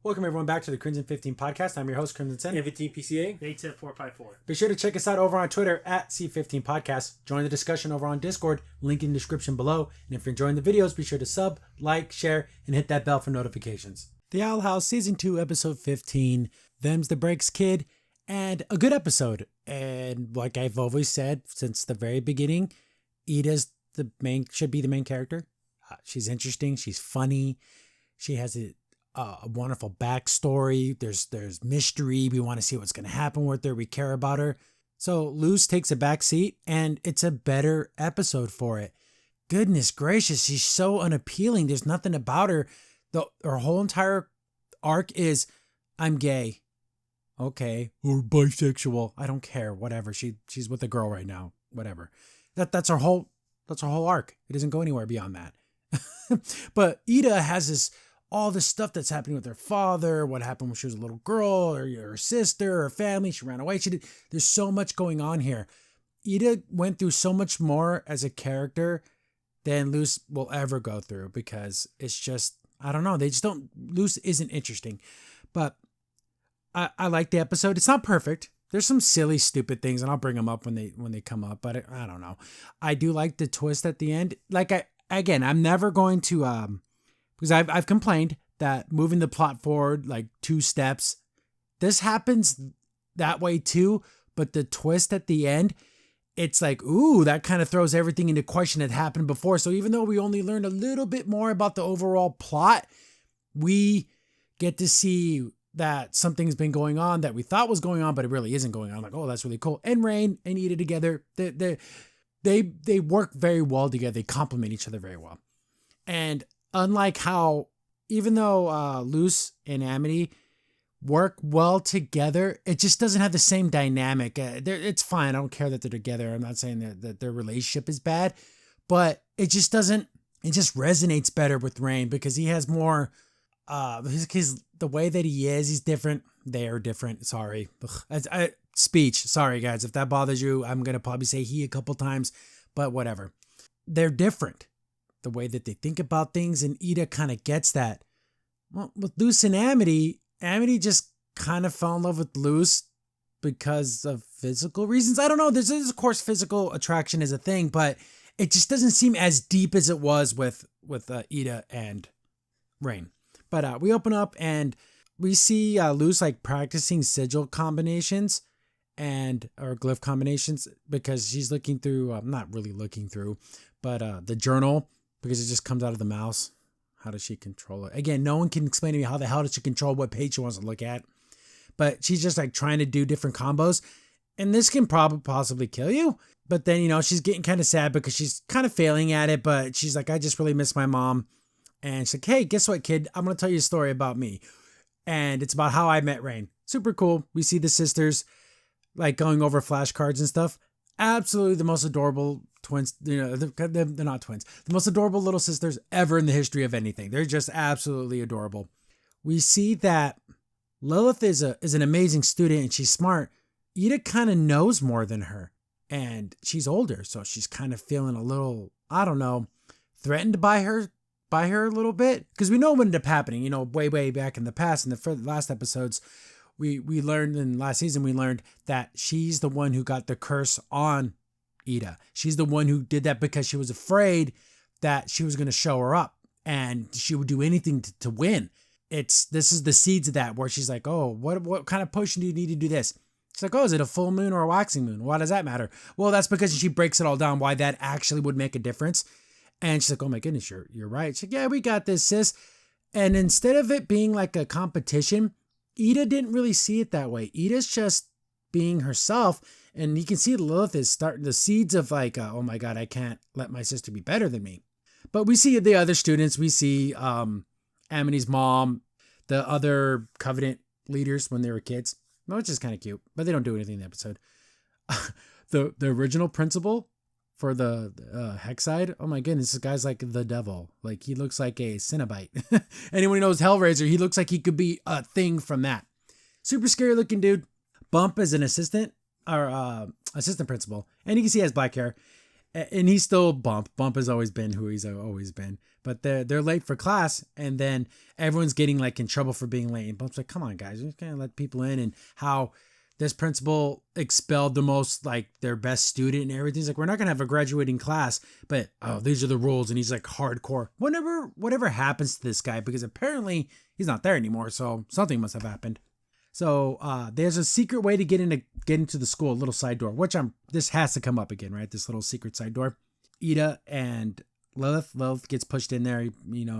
Welcome everyone back to the Crimson 15 podcast. I'm your host, Crimson Sen. 15 PCA. 87454. Be sure to check us out over on Twitter at C15 Podcast. Join the discussion over on Discord, link in the description below. And if you're enjoying the videos, be sure to sub, like, share, and hit that bell for notifications. The Owl House Season 2, Episode 15, Them's the Breaks Kid, and a good episode. And like I've always said since the very beginning, Ida's should be the main character. She's interesting. She's funny. She has a wonderful backstory. There's mystery. We want to see what's going to happen with her. We care about her. So Luz takes a back seat, and it's a better episode for it. Goodness gracious, she's so unappealing. There's nothing about her. Her whole entire arc is, I'm gay. Okay. Or bisexual. I don't care. Whatever. She's with a girl right now. Whatever. That's her whole arc. It doesn't go anywhere beyond that. But Ida has all this stuff that's happening with her father, what happened when she was a little girl, or her sister, her family, she ran away. There's so much going on here. Ida went through so much more as a character than Luz will ever go through, because it's just, I don't know, Luz isn't interesting. But I like the episode. It's not perfect. There's some silly, stupid things, and I'll bring them up when they come up, but I don't know. I do like the twist at the end. I'm never going to, because I've complained that moving the plot forward like 2 steps, this happens that way too, but the twist at the end, it's like, ooh, that kind of throws everything into question that happened before. So even though we only learned a little bit more about the overall plot, we get to see that something's been going on that we thought was going on, but it really isn't going on. Like, oh, that's really cool. And Rain and Ida together, they work very well together. They complement each other very well. And unlike how, even though Luz and Amity work well together, it just doesn't have the same dynamic. It's fine. I don't care that they're together. I'm not saying that their relationship is bad, but it just resonates better with Rain, because he has more, the way that he is, he's different. They are different. Sorry. Speech. Sorry, guys. If that bothers you, I'm going to probably say he a couple times, but whatever. They're different. The way that they think about things, and Ida kind of gets that. Well, with Luz and Amity just kind of fell in love with Luz because of physical reasons. I don't know. There's of course physical attraction is a thing, but it just doesn't seem as deep as it was with Ida and Rain. But we open up and we see Luz like practicing sigil combinations or glyph combinations, because she's looking through, not really looking through, but the journal, because it just comes out of the mouse. How does she control it? Again, no one can explain to me how the hell does she control what page she wants to look at. But she's just like trying to do different combos. And this can possibly kill you. But then, she's getting kind of sad because she's kind of failing at it. But she's like, I just really miss my mom. And she's like, hey, guess what, kid? I'm going to tell you a story about me. And it's about how I met Rain. Super cool. We see the sisters like going over flashcards and stuff. Absolutely the most adorable twins. They're not twins. The most adorable little sisters ever in the history of anything. They're just absolutely adorable. We see that Lilith is an amazing student, and she's smart. Ida kind of knows more than her, and she's older, so she's kind of feeling a little, I don't know, threatened by her a little bit, because we know what ended up happening. Way back in the past, in the last episodes. We learned in last season, we learned that she's the one who got the curse on Ida. She's the one who did that because she was afraid that she was going to show her up and she would do anything to win. This is the seeds of that, where she's like, oh, what kind of potion do you need to do this? She's like, oh, is it a full moon or a waxing moon? Why does that matter? Well, that's because she breaks it all down, why that actually would make a difference. And she's like, oh my goodness, you're right. She's like, yeah, we got this, sis. And instead of it being like a competition, Ida didn't really see it that way. Ida's just being herself, and you can see Lilith is starting the seeds of like, oh my God, I can't let my sister be better than me. But we see the other students. We see Amity's mom, the other Covenant leaders when they were kids, which is kind of cute, but they don't do anything in the episode. The original principal for the Hexside, oh my goodness, this guy's like the devil. Like, he looks like a Cenobite. Anyone who knows Hellraiser, he looks like he could be a thing from that. Super scary looking dude. Bump is an assistant principal, and you can see he has black hair. And he's still Bump. Bump has always been who he's always been. But they're late for class, and then everyone's getting like in trouble for being late. And Bump's like, "Come on, guys, we're just gonna let people in." And how this principal expelled the most like their best student and everything. He's like, "We're not gonna have a graduating class, but oh, these are the rules." And he's like hardcore. Whatever happens to this guy, because apparently he's not there anymore. So something must have happened. So there's a secret way to get into the school, a little side door, which this has to come up again, right? This little secret side door. Ida and Lilith gets pushed in there,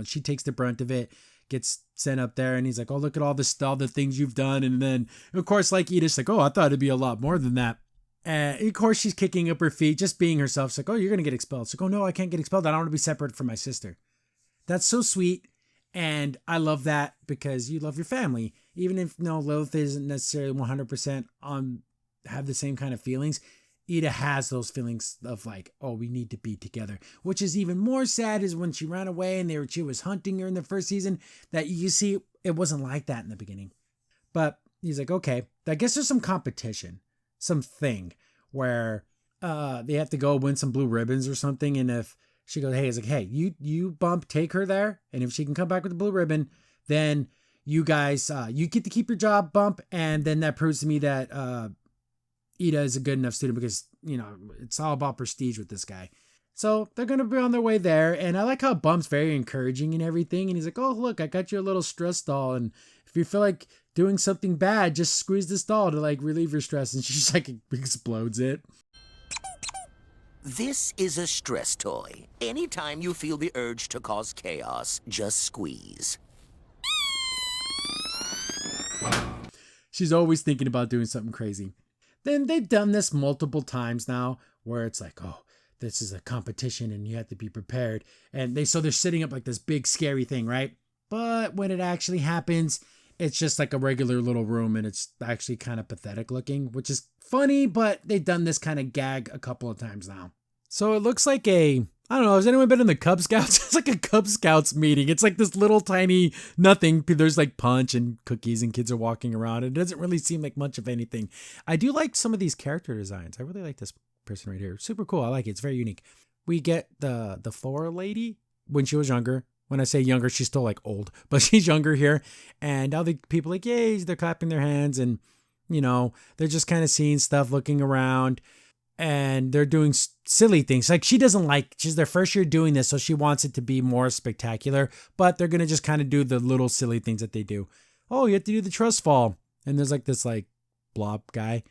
she takes the brunt of it, gets sent up there, and he's like, "Oh, look at all the things you've done." And then, of course, like Ida's like, "Oh, I thought it'd be a lot more than that." And of course, she's kicking up her feet, just being herself. She's like, "Oh, you're going to get expelled." She's like, "Oh, no, I can't get expelled. I don't want to be separate from my sister." That's so sweet. And I love that because you love your family. Even if Lilith isn't necessarily 100% have the same kind of feelings, Ida has those feelings of like, oh, we need to be together. Which is even more sad is when she ran away and she was hunting her in the first season, that you see it wasn't like that in the beginning. But he's like, okay, I guess there's some competition, something where they have to go win some blue ribbons or something. And if she goes, hey, it's like, hey, you Bump, take her there. And if she can come back with the blue ribbon, then you guys, you get to keep your job, Bump. And then that proves to me that Ida is a good enough student because, it's all about prestige with this guy. So they're going to be on their way there. And I like how Bump's very encouraging and everything. And he's like, oh, look, I got you a little stress doll. And if you feel like doing something bad, just squeeze this doll to like relieve your stress. And she just like explodes it. This is a stress toy. Anytime you feel the urge to cause chaos, just squeeze. She's always thinking about doing something crazy. Then they've done this multiple times now where it's like, oh, this is a competition and you have to be prepared. And they're setting up like this big scary thing, right? But when it actually happens, it's just like a regular little room and it's actually kind of pathetic looking, which is funny, but they've done this kind of gag a couple of times now. So it looks like I don't know, has anyone been in the Cub Scouts? It's like a Cub Scouts meeting. It's like this little tiny nothing. There's like punch and cookies and kids are walking around. It doesn't really seem like much of anything. I do like some of these character designs. I really like this person right here. Super cool. I like it. It's very unique. We get the Flora lady when she was younger. When I say younger, she's still like old, but she's younger here. And all the people like, yay, they're clapping their hands and, they're just kind of seeing stuff, looking around. And they're doing silly things. Like she's their first year doing this, so she wants it to be more spectacular, but they're going to just kind of do the little silly things that they do. Oh, you have to do the trust fall. And there's like this like blob guy.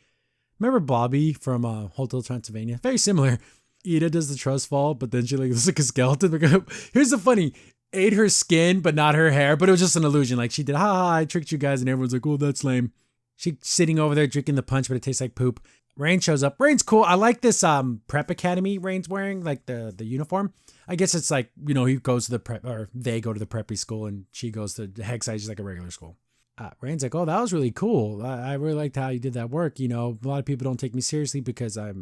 Remember Bobby from Hotel Transylvania? Very similar. Ida does the trust fall, but then she looks like a skeleton. Here's the funny, ate her skin, but not her hair, but it was just an illusion. Like she did, I tricked you guys. And everyone's like, oh, that's lame. She's sitting over there drinking the punch, but it tastes like poop. Rain shows up. Rain's cool. I like this prep academy Rain's wearing, like the uniform. I guess it's like, he goes to the prep, or they go to the preppy school and she goes to Hexside, just like a regular school. Rain's like, oh, that was really cool. I really liked how you did that work. A lot of people don't take me seriously because I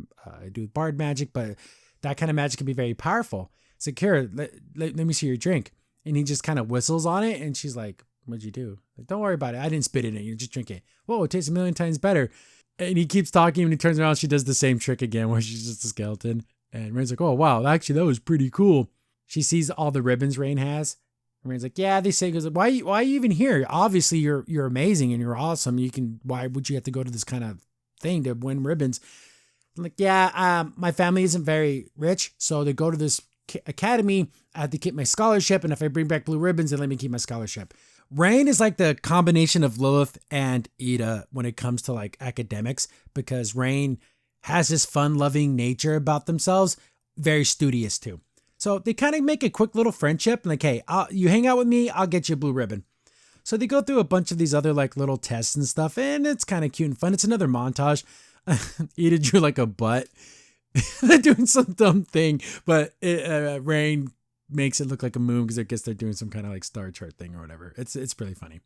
do bard magic, but that kind of magic can be very powerful. It's like, here, let me see your drink. And he just kind of whistles on it. And she's like, what'd you do? Like, don't worry about it. I didn't spit in it. You just drink it. Whoa, it tastes a million times better. And he keeps talking and he turns around. She does the same trick again where she's just a skeleton. And Rain's like, oh, wow, actually, that was pretty cool. She sees all the ribbons Rain has. And Rain's like, yeah, they say, goes, why are you even here? Obviously, you're amazing and you're awesome. Why would you have to go to this kind of thing to win ribbons? I'm like, yeah, my family isn't very rich. So to go to this academy, I have to keep my scholarship. And if I bring back blue ribbons, then let me keep my scholarship. Rain is like the combination of Lilith and Ida when it comes to like academics, because Rain has this fun-loving nature about themselves, very studious too. So they kind of make a quick little friendship, like, hey, you hang out with me, I'll get you a blue ribbon. So they go through a bunch of these other like little tests and stuff, and it's kind of cute and fun. It's another montage. Ida drew like a butt. They're doing some dumb thing, but Rain makes it look like a moon because I guess they're doing some kind of like star chart thing or whatever. It's really funny.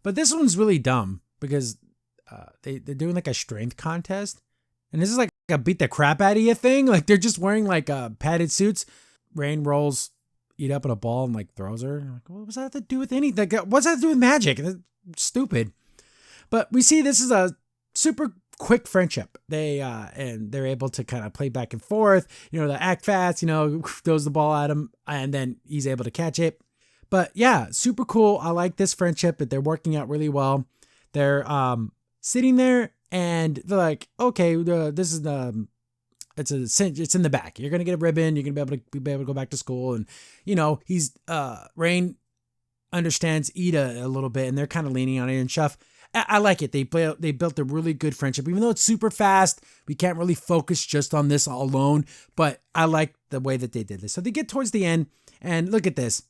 But this one's really dumb because they're doing like a strength contest. And this is like a beat the crap out of you thing. Like they're just wearing like padded suits. Rain rolls Ida up in a ball and like throws her. I'm like, what does that have to do with anything? Like, what's that to do with magic? That's stupid. But we see this is a super quick friendship. And they're able to kind of play back and forth, they act fast, throws the ball at him and then he's able to catch it. But yeah, super cool. I like this friendship that they're working out really well. They're sitting there and they're like, okay, this is it's in the back. You're going to get a ribbon. You're going to be able to go back to school. And, Rain understands Ida a little bit and they're kind of leaning on it and stuff. I like it. They built a really good friendship, even though it's super fast. We can't really focus just on this all alone, but I like the way that they did this. So they get towards the end and look at this.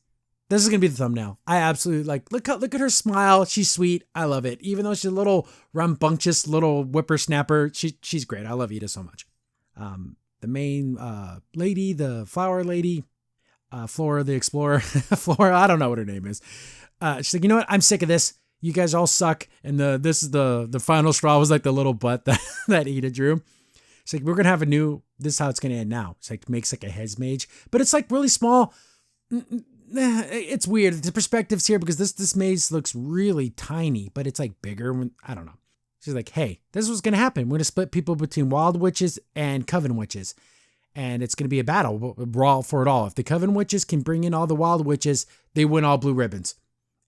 This is going to be the thumbnail. I absolutely look at her smile. She's sweet. I love it. Even though she's a little rambunctious, little whippersnapper, she's great. I love Ida so much. The main lady, the flower lady, Flora the Explorer, Flora, I don't know what her name is. She's like, you know what? I'm sick of this. You guys all suck. And this is the final straw was like the little butt that Ida drew. She's like, we're going to have this is how it's going to end now. It's like, makes like a heads mage, but it's like really small. It's weird. The perspectives here because this maze looks really tiny, but it's like bigger when, I don't know. She's like, hey, this is what's going to happen. We're going to split people between wild witches and coven witches. And it's going to be a battle, a brawl for it all. If the coven witches can bring in all the wild witches, they win all blue ribbons.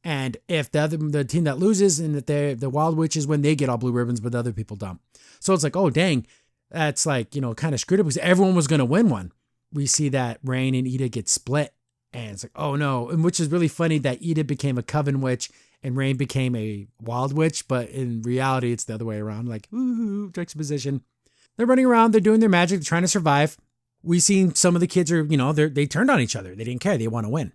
And if the team that loses and that the wild witches win, they get all blue ribbons, but the other people don't. So it's like, oh, dang, that's like, kind of screwed up because everyone was going to win one. We see that Rain and Ida get split. And it's like, oh no. And which is really funny that Ida became a coven witch and Rain became a wild witch. But in reality, it's the other way around. Like, ooh, juxtaposition. They're running around. They're doing their magic. They're trying to survive. We seen some of the kids are, they turned on each other. They didn't care. They want to win.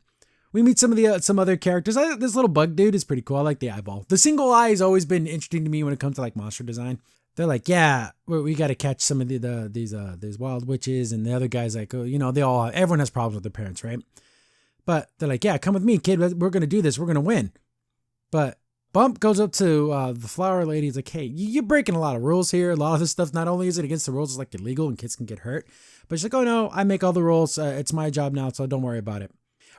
We meet some other characters. This little bug dude is pretty cool. I like the eyeball. The single eye has always been interesting to me when it comes to like monster design. They're like, yeah, we got to catch some of these wild witches. And the other guy's like, oh, everyone has problems with their parents, right? But they're like, yeah, come with me, kid. We're going to do this. We're going to win. But Bump goes up to the flower lady. He's like, hey, you're breaking a lot of rules here. A lot of this stuff, not only is it against the rules, it's like illegal and kids can get hurt. But she's like, oh, no, I make all the rules. It's my job now, so don't worry about it.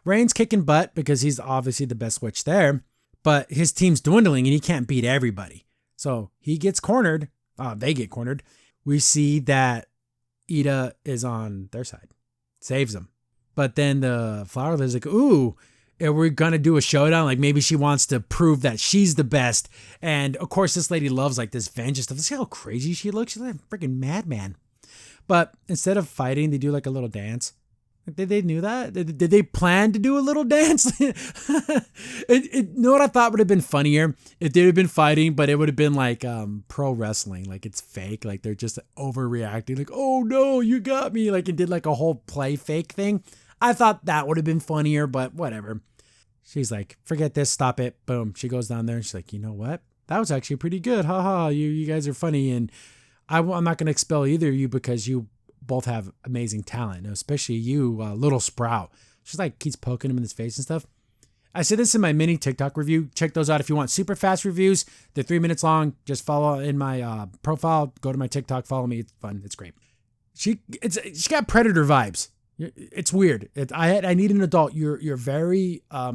Rain's kicking butt because he's obviously the best witch there. But his team's dwindling and he can't beat everybody. So he gets cornered. They get cornered. We see that Ida is on their side. Saves them. But then the flower lady's like, ooh, we're going to do a showdown. Like maybe she wants to prove that she's the best. And of course, this lady loves like this vengeance stuff. See how crazy she looks? She's like a freaking madman. But instead of fighting, they do like a little dance. Did they knew that? Did they plan to do a little dance? You know what I thought would have been funnier? If they would have been fighting, but it would have been like pro wrestling. Like it's fake. Like they're just overreacting. Like, oh no, you got me. Like it did like a whole play fake thing. I thought that would have been funnier, but whatever. She's like, forget this, stop it. Boom. She goes down there and she's like, you know what? That was actually pretty good. Haha, you guys are funny. And I'm not going to expel either of you because you both have amazing talent, especially you, Little Sprout. She's like, keeps poking him in his face and stuff. I said this in my mini TikTok review. Check those out if you want super fast reviews. They're 3 minutes long. Just follow in my profile. Go to my TikTok. Follow me. It's fun. It's great. She got Predator vibes. It's weird. I need an adult. You're very a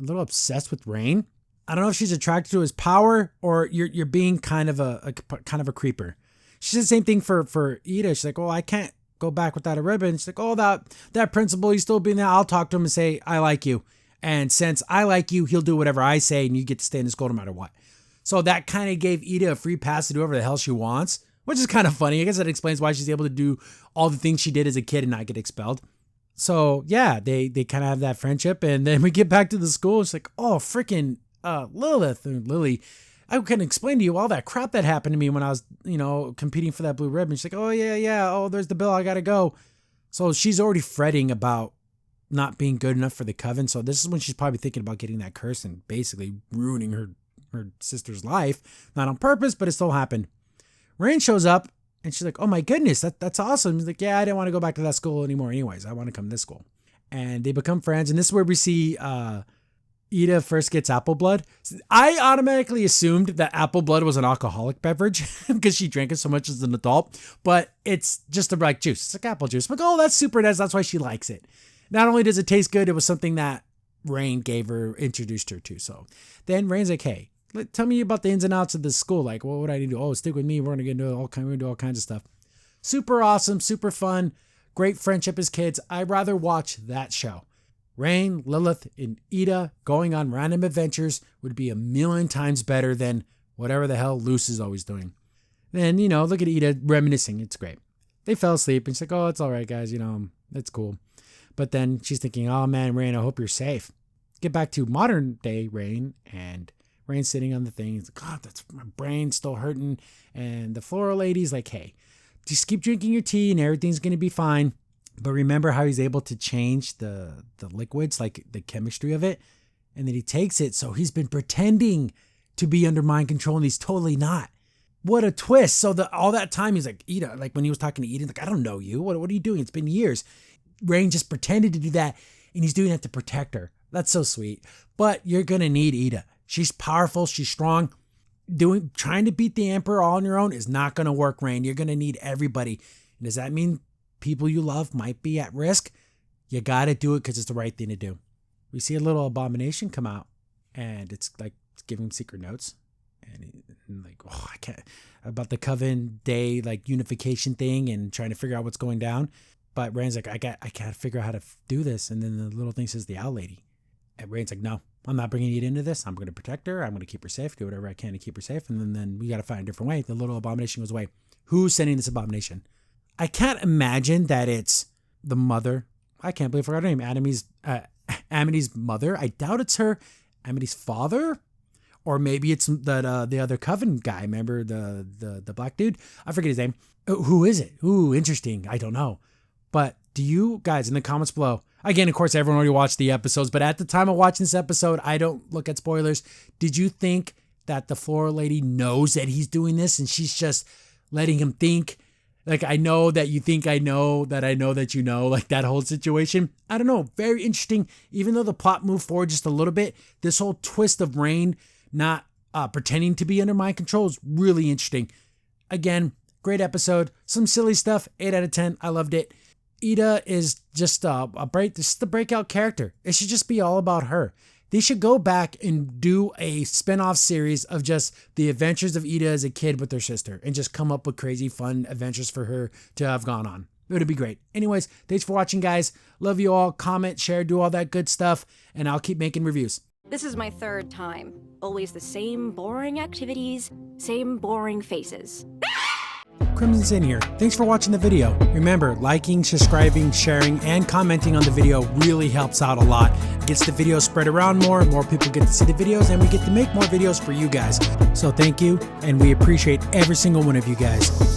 little obsessed with Rain. I don't know if she's attracted to his power or you're being kind of a creeper. She said the same thing for Ida. She's like, oh, I can't go back without a ribbon. She's like, oh, that principal, he's still being there. I'll talk to him and say, I like you. And since I like you, he'll do whatever I say and you get to stay in the school no matter what. So that kind of gave Ida a free pass to do whatever the hell she wants, which is kind of funny. I guess that explains why she's able to do all the things she did as a kid and not get expelled. So yeah, they kind of have that friendship. And then we get back to the school. It's like, oh, freaking Lilith or Lily. I can explain to you all that crap that happened to me when I was, competing for that blue ribbon. She's like, oh, yeah. Oh, there's the bill. I got to go. So she's already fretting about not being good enough for the coven. So this is when she's probably thinking about getting that curse and basically ruining her sister's life. Not on purpose, but it still happened. Rain shows up and she's like, oh my goodness, that's awesome. She's like, yeah, I didn't want to go back to that school anymore anyways. I want to come to this school. And they become friends. And this is where we see Ida first gets apple blood. I automatically assumed that apple blood was an alcoholic beverage because she drank it so much as an adult, but it's just a like juice. It's like apple juice. I'm like, oh, that's super nice. That's why she likes it. Not only does it taste good, it was something that Rain gave her, introduced her to. So then Rain's like, hey, Tell me about the ins and outs of this school. Like, what would I need to do? Oh, stick with me. We're gonna do all kinds of stuff. Super awesome, super fun, great friendship as kids. I'd rather watch that show. Rain, Lilith, and Ida going on random adventures would be a million times better than whatever the hell Luce is always doing. Then, look at Ida reminiscing. It's great. They fell asleep and she's like, oh, it's all right, guys. It's cool. But then she's thinking, oh man, Rain, I hope you're safe. Get back to modern day Rain, and Rain's sitting on the thing. He's like, God, that's my brain's still hurting. And the floral lady's like, hey, just keep drinking your tea and everything's going to be fine. But remember how he's able to change the liquids, like the chemistry of it? And then he takes it. So he's been pretending to be under mind control and he's totally not. What a twist. So all that time he's like, Ida, like when he was talking to Ida, like, I don't know you. What are you doing? It's been years. Rain just pretended to do that and he's doing that to protect her. That's so sweet. But you're going to need Ida. She's powerful. She's strong. Trying to beat the Emperor all on your own is not going to work, Rain. You're going to need everybody. And does that mean people you love might be at risk? You got to do it because it's the right thing to do. We see a little abomination come out and it's like giving secret notes. And like, oh, I can't, about the Coven Day, like unification thing and trying to figure out what's going down. But Rain's like, I can't figure out how to do this. And then the little thing says the Owl Lady. And Rain's like, no, I'm not bringing Ida into this. I'm going to protect her. I'm going to keep her safe, do whatever I can to keep her safe. And then we got to find a different way. The little abomination goes away. Who's sending this abomination? I can't imagine that it's the mother. I can't believe I forgot her name. Amity's mother. I doubt it's her. Amity's father? Or maybe it's the other Coven guy. Remember the black dude? I forget his name. Who is it? Ooh, interesting. I don't know. But do you guys in the comments below, again, of course, everyone already watched the episodes, but at the time of watching this episode, I don't look at spoilers. Did you think that the floral lady knows that he's doing this and she's just letting him think? Like, I know that you think I know that you know, like that whole situation. I don't know. Very interesting. Even though the plot moved forward just a little bit, this whole twist of Rain not pretending to be under mind control is really interesting. Again, great episode. Some silly stuff. 8 out of 10. I loved it. Ida is just this is the breakout character. It should just be all about her. They should go back and do a spin-off series of just the adventures of Ida as a kid with her sister and just come up with crazy fun adventures for her to have gone on. It would be great. Anyways, thanks for watching, guys. Love you all. Comment, share, do all that good stuff, and I'll keep making reviews. This is my 3rd time. Always the same boring activities, same boring faces. Crimson's in here. Thanks for watching the video. Remember, liking, subscribing, sharing, and commenting on the video really helps out a lot. It gets the video spread around more people get to see the videos, and we get to make more videos for you guys. So thank you, and we appreciate every single one of you guys.